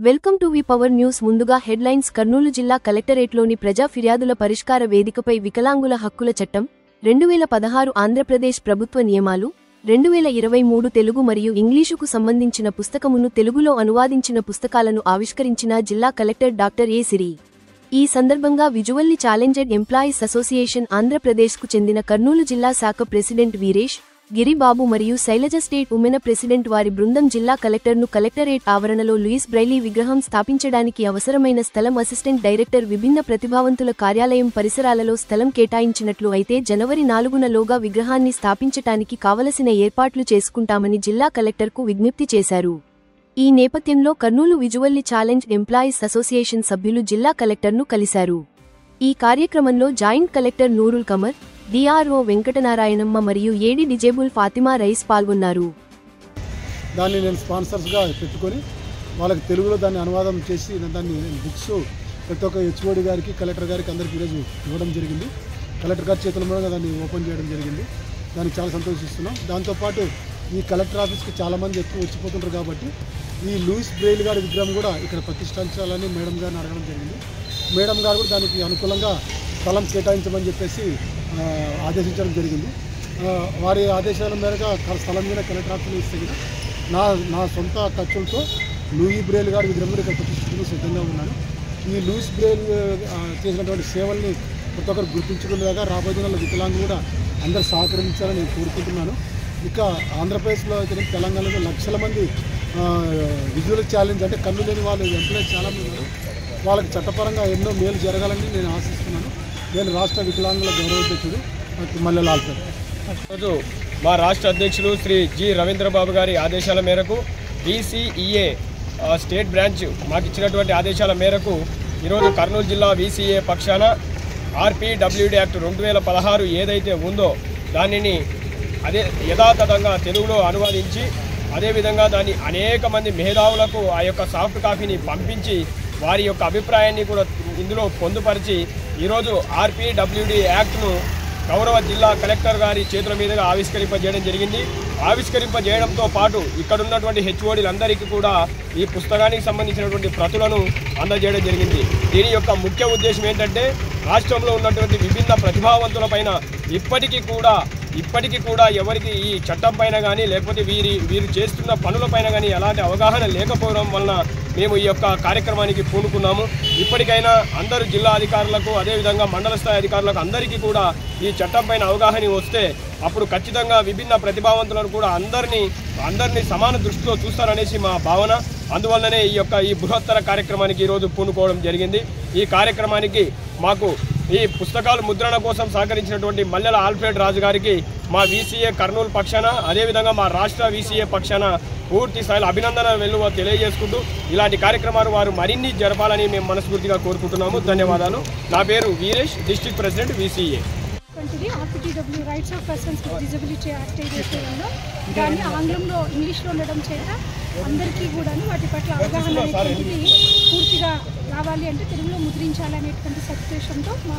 Welcome to V power news. ముందుగా headlines. Kurnool జిల్లా కలెక్టరేట్లోని ప్రజా ఫిర్యాదుల పరిష్కార వేదికపై వికలాంగుల హక్కుల చట్టం 2016 ఆంధ్రప్రదేశ్ ప్రభుత్వ నియమాలు 2023 తెలుగు మరియు ఇంగ్లీషుకు సంబంధించిన పుస్తకమును తెలుగులో అనువాదించిన పుస్తకాలను ఆవిష్కరించిన జిల్లా కలెక్టర్ డాక్టర్ ఏ సిరి. ఈ సందర్భంగా విజువల్లీ ఛాలెంజ్డ్ ఎంప్లాయీస్ అసోసియేషన్ ఆంధ్రప్రదేశ్కు చెందిన కర్నూలు జిల్లా శాఖ ప్రెసిడెంట్ వీరేష్, గిరిబాబు మరియు శైలజ స్టేట్ ఉమెన్ ప్రెసిడెంట్ వారి బృందం జిల్లా కలెక్టర్ను కలెక్టరేట్ ఆవరణలో లూయిస్ బ్రైలీ విగ్రహం స్థాపించడానికి అవసరమైన స్థలం అసిస్టెంట్ డైరెక్టర్ విభిన్న ప్రతిభావంతుల కార్యాలయం పరిసరాలలో స్థలం కేటాయించినట్లు అయితే జనవరి 4న లోగా విగ్రహాన్ని స్థాపించటానికి కావలసిన ఏర్పాట్లు చేసుకుంటామని జిల్లా కలెక్టర్కు విజ్ఞప్తి చేశారు. ఈ నేపథ్యంలో Kurnool visually challenged employees association సభ్యులు జిల్లా కలెక్టర్ను కలిశారు. ఈ కార్యక్రమంలో joint collector Nurul Qamar, DRO Venkatanarayanamma మరియు ఏడి డిజేబుల్ ఫాతిమా రైస్ పాల్గొన్నారు. దాన్ని నేను స్పాన్సర్స్గా పెట్టుకొని వాళ్ళకి తెలుగులో దాన్ని అనువాదం చేసి దాన్ని బుక్స్ ప్రతి ఒక్క హెచ్ఓడి గారికి, కలెక్టర్ గారికి అందరికీ ఈరోజు ఇవ్వడం జరిగింది. కలెక్టర్ గారి చేతుల మూలంగా దాన్ని ఓపెన్ చేయడం జరిగింది. దానికి చాలా సంతోషిస్తున్నాం. దాంతోపాటు ఈ కలెక్టర్ ఆఫీస్కి చాలామంది ఎక్కువ వచ్చిపోతుంటారు కాబట్టి ఈ లూయిస్ బ్రెయిలీ గారి విగ్రహం కూడా ఇక్కడ ప్రతిష్ఠించాలని మేడం గారిని అడగడం జరిగింది. మేడం గారు కూడా దానికి అనుకూలంగా స్థలం కేటాయించమని చెప్పేసి ఆదేశించడం జరిగింది. వారి ఆదేశాల మేరకు స్థలం మీద కలెక్టర్ ఆఫీసులో ఇస్తే నా సొంత ఖర్చులతో లూయి బ్రెయిలీ గారి విగ్రహం ఇక్కడ ప్రతిష్ఠించడానికి సిద్ధంగా ఉన్నాను. ఈ లూయిస్ బ్రెయిలీ చేసినటువంటి సేవల్ని ప్రతి ఒక్కరు గుర్తించుకునేలాగా రాబోయే దినాల్లో వికలాంగులు కూడా అందరూ సహకరించాలని నేను కోరుకుంటున్నాను. ఇక ఆంధ్రప్రదేశ్లో అయితే తెలంగాణలో లక్షల మంది విజువల్ ఛాలెంజ్ అంటే కన్ను లేని వాళ్ళు ఎంప్లాయీస్ చాలామంది ఉన్నారు. వాళ్ళకి చట్టపరంగా ఎన్నో మేలు జరగాలని నేను ఆశిస్తున్నాను. నేను రాష్ట్ర వికలాంగుల గౌరవాధ్యక్షుడు మల్లెల ఆల్ఫ్రెడ్. ఈరోజు మా రాష్ట్ర అధ్యక్షులు శ్రీ జి రవీంద్రబాబు గారి ఆదేశాల మేరకు వీసీఈఏ స్టేట్ బ్రాంచ్ మాకు ఇచ్చినటువంటి ఆదేశాల మేరకు ఈరోజు కర్నూలు జిల్లా వీసీఏ పక్షాన ఆర్పీడబ్ల్యూడీ యాక్ట్ 2016 ఏదైతే ఉందో దానిని అదే యథాతథంగా తెలుగులో అనువాదించి అదేవిధంగా దాన్ని అనేక మంది మేధావులకు ఆ యొక్క సాఫ్ట్ కాపీని పంపించి వారి యొక్క అభిప్రాయాన్ని కూడా ఇందులో పొందుపరిచి ఈరోజు ఆర్పీడబ్ల్యూడీ యాక్ట్ను గౌరవ జిల్లా కలెక్టర్ గారి చేతుల మీదుగా ఆవిష్కరింపజేయడం జరిగింది. ఆవిష్కరింపజేయడంతో పాటు ఇక్కడ ఉన్నటువంటి హెచ్ఓడీలందరికీ కూడా ఈ పుస్తకానికి సంబంధించినటువంటి ప్రతులను అందజేయడం జరిగింది. దీని యొక్క ముఖ్య ఉద్దేశం ఏంటంటే రాష్ట్రంలో ఉన్నటువంటి విభిన్న ప్రతిభావంతులపైన ఇప్పటికీ కూడా ఎవరికి ఈ చట్టం పైన కానీ లేకపోతే వీరు చేస్తున్న పనులపైన కానీ ఎలాంటి అవగాహన లేకపోవడం వలన మేము ఈ యొక్క కార్యక్రమానికి పూనుకున్నాము. ఇప్పటికైనా అందరూ జిల్లా అధికారులకు అదేవిధంగా మండల స్థాయి అధికారులకు అందరికీ కూడా ఈ చట్టం పైన అవగాహన వస్తే అప్పుడు ఖచ్చితంగా విభిన్న ప్రతిభావంతులను కూడా అందరినీ సమాన దృష్టిలో చూస్తారనేసి మా భావన. అందువల్లనే ఈ బృహత్తర కార్యక్రమానికి ఈరోజు పూనుకోవడం జరిగింది. ఈ కార్యక్రమానికి మాకు ఈ పుస్తకాలు ముద్రణ కోసం సహకరించినటువంటి మల్లెల ఆల్ఫ్రెడ్ రాజు గారికి మా వీసీఏ కర్నూలు పక్షాన అదేవిధంగా మా రాష్ట్ర వీసీఏ పక్షాన పూర్తి స్థాయిలో అభినందనలు తెలియజేసుకుంటూ ఇలాంటి కార్యక్రమాలు వారు మరిన్ని జరపాలని మేము మనస్ఫూర్తిగా కోరుకుంటున్నాము. ధన్యవాదాలు. నా పేరు Veeresh, district president VCA. RPW rights of persons with disability act ఏదైతే ఉందో దాన్ని ఆంగ్లంలో ఇంగ్లీష్లో ఉండడం చేత అందరికీ కూడా వాటి పట్ల అవగాహన అనేటువంటిది పూర్తిగా రావాలి అంటే తెలుగులో ముద్రించాలనేటువంటి సదుద్దేశంతో మా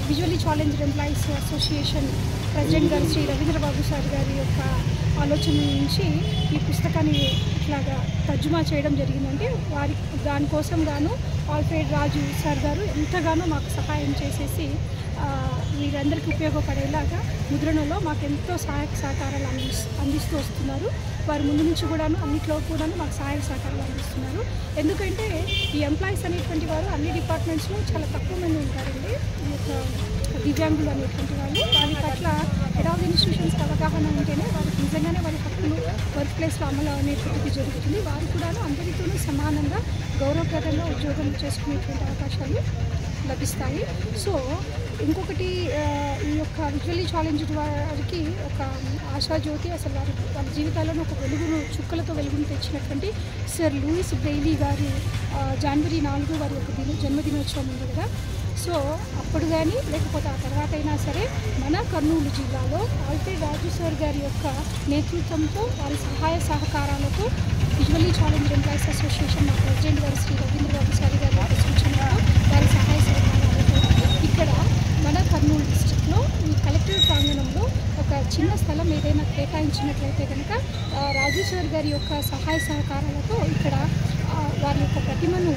visually challenged employees association president గారు శ్రీ రవీంద్రబాబు సార్ గారి యొక్క ఆలోచన నుంచి ఈ పుస్తకాన్ని ఇట్లాగా తర్జుమా చేయడం జరిగిందంటే దానికోసం గాను ఆల్ఫ్రెడ్ రాజు సార్ గారు ఎంతగానో మాకు సహాయం చేసేసి వీరందరికీ ఉపయోగపడేలాగా ముద్రణలో మాకు ఎంతో సహాయక సహకారాలు అందిస్తూ వస్తున్నారు. వారి ముందు నుంచి కూడాను అన్నింటిలో కూడాను మాకు సహాయక సహకారాలు అందిస్తున్నారు. ఎందుకంటే ఈ ఎంప్లాయీస్ అనేటువంటి వారు అన్ని డిపార్ట్మెంట్స్లో చాలా తక్కువ మంది ఉంటారండి. దివ్యాంగులు అనేటువంటి వాళ్ళు వారి పట్ల హెడ్ ఆఫ్ ఇన్స్టిట్యూషన్స్కి అవగాహన ఉంటేనే వారికి నిజంగానే వారి హక్కులు వర్క్ ప్లేస్లో అమలు అనేటువంటిది జరుగుతుంది. వారు కూడాను అందరితోనూ సమానంగా గౌరవప్రదంగా ఉద్యోగం చేసుకునేటువంటి అవకాశాలు లభిస్తాయి. సో ఇంకొకటి ఈ యొక్క విజువల్లీ ఛాలెంజ్డ్ వారికి ఒక ఆశాజ్యోతి, అసలు వాళ్ళ జీవితాలను ఒక చుక్కలతో వెలుగును తెచ్చినటువంటి సర్ లూయిస్ బ్రెయిలీ గారి జనవరి 4 వారి యొక్క జన్మదినోత్సవం ఉంది కదా. సో అప్పుడు కానీ లేకపోతే ఆ తర్వాత అయినా సరే మన కర్నూలు జిల్లాలో ఆల్ఫ్రెడ్ రాజు సార్ గారి యొక్క నేతృత్వంతో వారి సహాయ సహకారాలతో విజువల్లీ ఛాలెంజ్డ్ ఎంప్లాయీస్ అసోసియేషన్ మా ప్రెసిడెంట్ గారు శ్రీ రవీంద్రబాబు సార్ గారి సూచనతో వారి సహాయ సహకారాలతో ఇక్కడ మన కర్నూలు డిస్ట్రిక్ట్లో ఈ కలెక్టర్ ప్రాంగణంలో ఒక చిన్న స్థలం ఏదైనా కేటాయించినట్లయితే కనుక రాజు సార్ గారి యొక్క సహాయ సహకారాలతో ఇక్కడ వారి యొక్క ప్రతిమను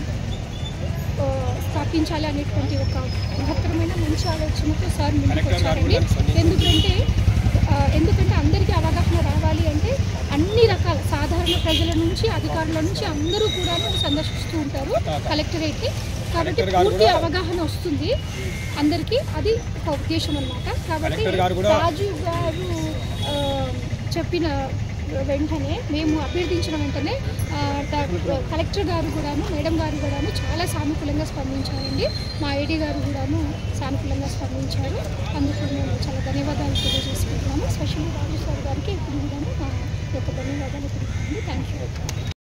స్థాపించాలి అనేటువంటి ఒక మహత్తరమైన మంచి ఆలోచనతో సార్ ముందుకు వచ్చారండి. ఎందుకంటే అందరికీ అవగాహన రావాలి అంటే అన్ని రకాల సాధారణ ప్రజల నుంచి అధికారుల నుంచి అందరూ కూడా సందర్శిస్తూ ఉంటారు కలెక్టరేట్ని. కాబట్టి పూర్తి అవగాహన వస్తుంది అందరికీ, అది ఒక ఉద్దేశం అన్నమాట. కాబట్టి రాజు గారు చెప్పిన వెంటనే, మేము అభ్యర్థించిన వెంటనే కలెక్టర్ గారు కూడాను, మేడం గారు కూడాను చాలా సానుకూలంగా స్పందించారండి. మా ఐడి గారు కూడాను సానుకూలంగా స్పందించారు. అందుకు మేము చాలా ధన్యవాదాలు తెలియజేసుకుంటున్నాము. స్పెషల్లీ రాజు సార్ గారికి ఇప్పుడు కూడాను మా యొక్క ధన్యవాదాలు తెలుపుతుంది. Thank you.